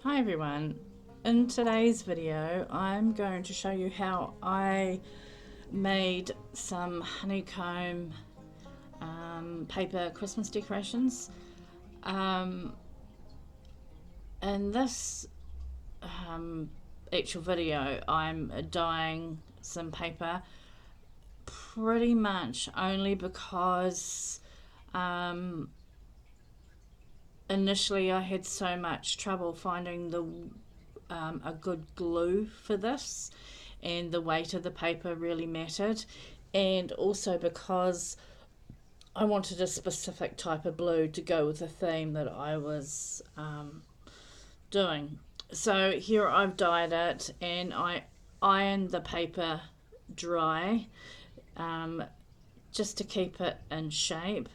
Hi everyone, in today's video I'm going to show you how I made some honeycomb paper Christmas decorations. In this actual video I'm dyeing some paper pretty much only because initially I had so much trouble finding a good glue for this, and the weight of the paper really mattered, and also because I wanted a specific type of blue to go with the theme that I was doing. So here I've dyed it and I ironed the paper dry, just to keep it in shape,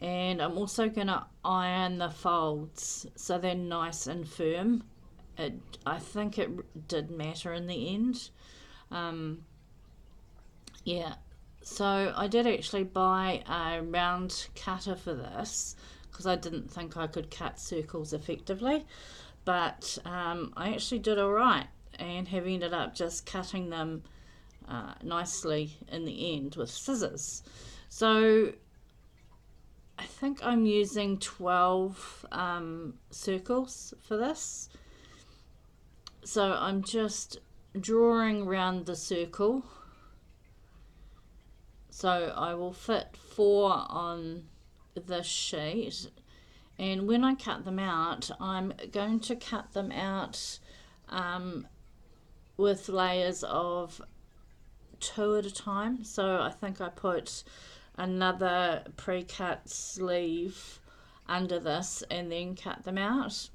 and I'm also going to iron the folds so they're nice and firm. I think it did matter in the end. Yeah, so I did actually buy a round cutter for this because I didn't think I could cut circles effectively, but I actually did all right and have ended up just cutting them nicely in the end with scissors. So I think I'm using 12 circles for this. So I'm just drawing around the circle. So I will fit 4 on this sheet. And when I cut them out, I'm going to cut them out with layers of 2 at a time. So I think I put another pre-cut sleeve under this and then cut them out.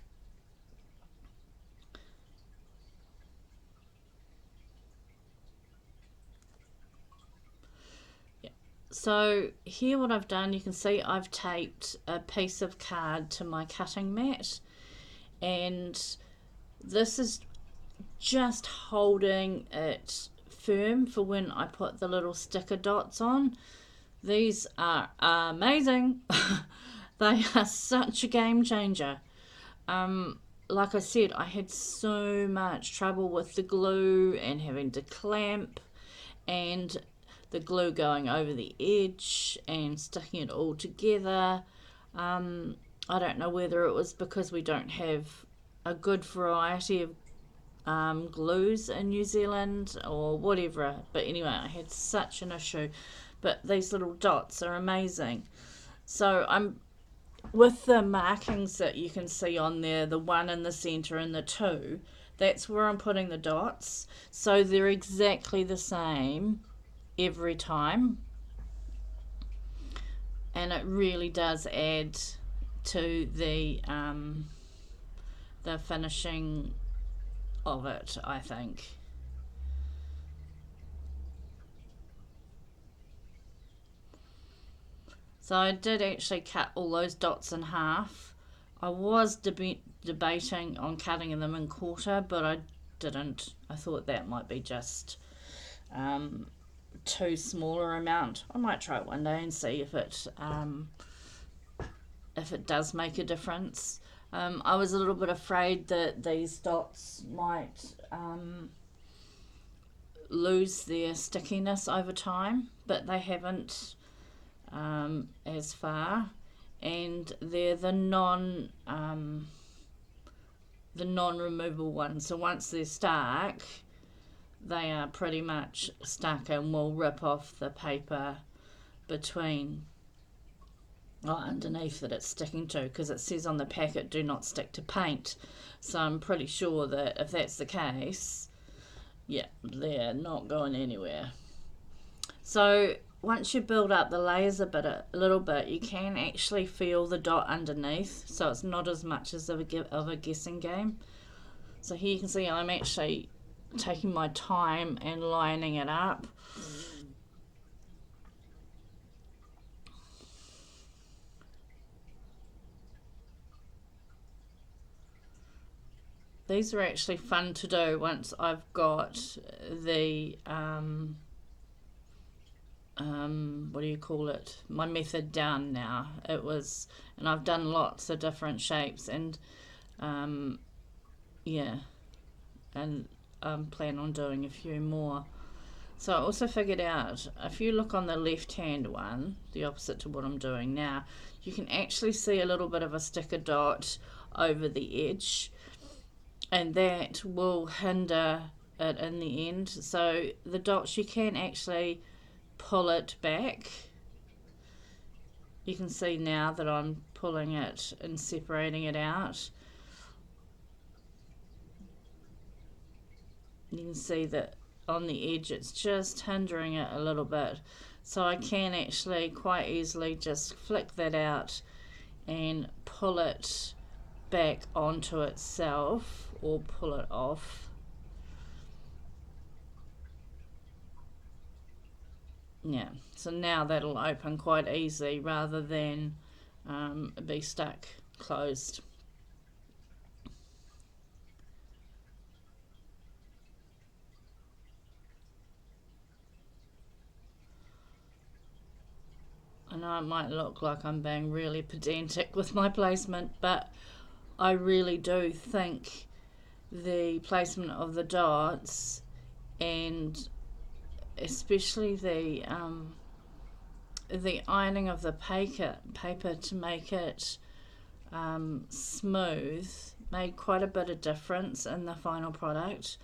So here what I've done, you can see I've taped a piece of card to my cutting mat, and this is just holding it firm for when I put the little sticker dots on. These are amazing. They are such a game changer. Like I said, I had so much trouble with the glue and having to clamp, and the glue going over the edge and sticking it all together. I don't know whether it was because we don't have a good variety of glues in New Zealand or whatever, but anyway, I had such an issue. But these little dots are amazing. So I'm with the markings that you can see on there, the 1 in the center and the 2, that's where I'm putting the dots, so they're exactly the same every time, and it really does add to the finishing of it, I think. So I did actually cut all those dots in half. I was debating on cutting them in quarter, but I didn't. I thought that might be just too smaller amount. I might try it one day and see if it does make a difference. I was a little bit afraid that these dots might lose their stickiness over time, but they haven't as far, and they're the non-removable ones. So once they're stuck, they are pretty much stuck and will rip off the paper between underneath that it's sticking to, because it says on the packet do not stick to paint. So I'm pretty sure that if that's the case, yeah, they're not going anywhere. So once you build up the layers a little bit, you can actually feel the dot underneath, so it's not as much as of a guessing game. So here you can see I'm actually taking my time and lining it up. These are actually fun to do once I've got the what do you call it, my method down now. And I've done lots of different shapes, and yeah, and plan on doing a few more. So I also figured out, if you look on the left hand one, the opposite to what I'm doing now, you can actually see a little bit of a sticker dot over the edge, and that will hinder it in the end. So the dots, you can actually pull it back. You can see now that I'm pulling it and separating it out. You can see that on the edge it's just hindering it a little bit. So I can actually quite easily just flick that out and pull it back onto itself, or pull it off. Yeah, so now that'll open quite easy rather than be stuck closed. I know it might look like I'm being really pedantic with my placement, but I really do think the placement of the dots, and especially the ironing of the paper to make it smooth, made quite a bit of difference in the final product.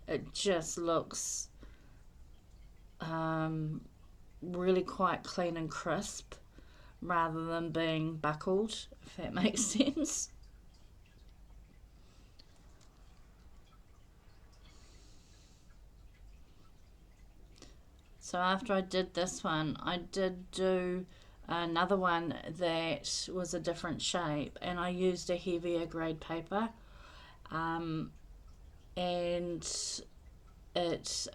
It just looks really quite clean and crisp rather than being buckled, if that makes sense. So after I did this one, I did do another one that was a different shape, and I used a heavier grade paper, and it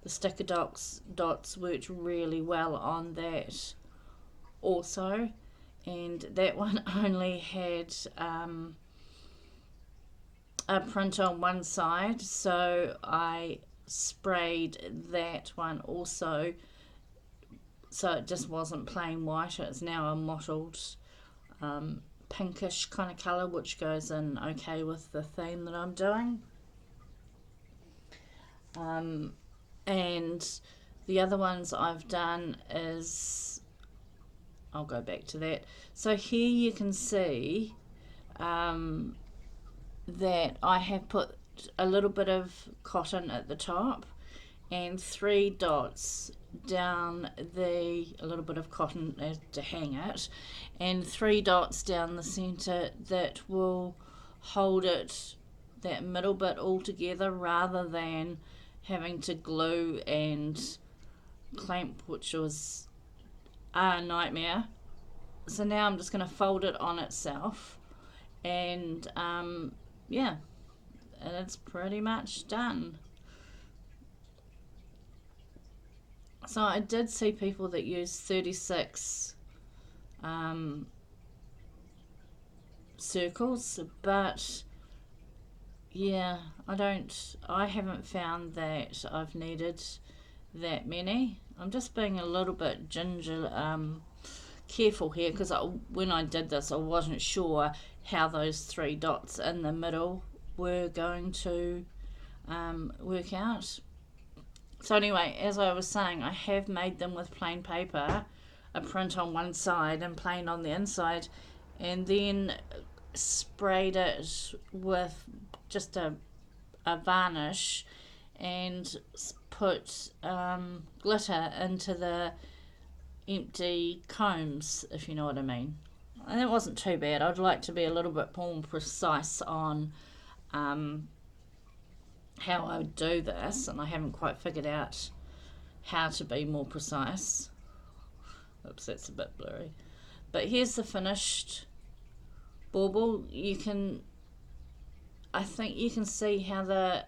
the sticker dots worked really well on that also, and that one only had a print on one side, so I sprayed that one also, so it just wasn't plain white. It's now a mottled pinkish kind of colour, which goes in okay with the theme that I'm doing. And the other ones I've done is, I'll go back to that. So here you can see that I have put a little bit of cotton at the top and 3 dots down a little bit of cotton to hang it, and 3 dots down the center that will hold it, that middle bit, all together, rather than having to glue and clamp, which was a nightmare. So now I'm just going to fold it on itself, and yeah, and it's pretty much done. So I did see people that use 36 circles, but yeah, I haven't found that I've needed that many. I'm just being a little bit careful here, because when I did this I wasn't sure how those 3 dots in the middle were going to work out. So anyway, as I was saying, I have made them with plain paper, a print on one side and plain on the inside, and then sprayed it with just a varnish and put glitter into the empty combs, if you know what I mean. And it wasn't too bad. I'd like to be a little bit more precise on how I would do this, and I haven't quite figured out how to be more precise. Oops, that's a bit blurry. But here's the finished bauble. I think you can see how the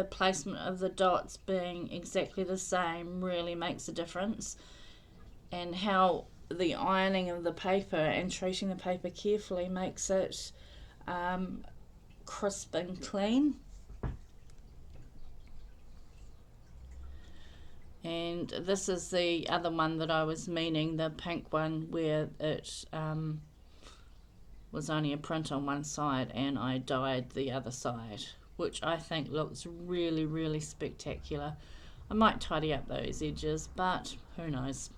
placement of the dots being exactly the same really makes a difference, and how the ironing of the paper and treating the paper carefully makes it crisp and clean. And this is the other one that I was meaning, the pink one, where it was only a print on one side and I dyed the other side, which I think looks really, really spectacular. I might tidy up those edges, but who knows.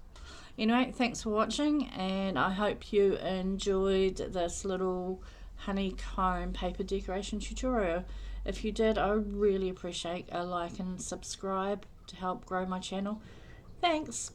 Anyway, thanks for watching, and I hope you enjoyed this little honeycomb paper decoration tutorial. If you did, I would really appreciate a like and subscribe to help grow my channel. Thanks!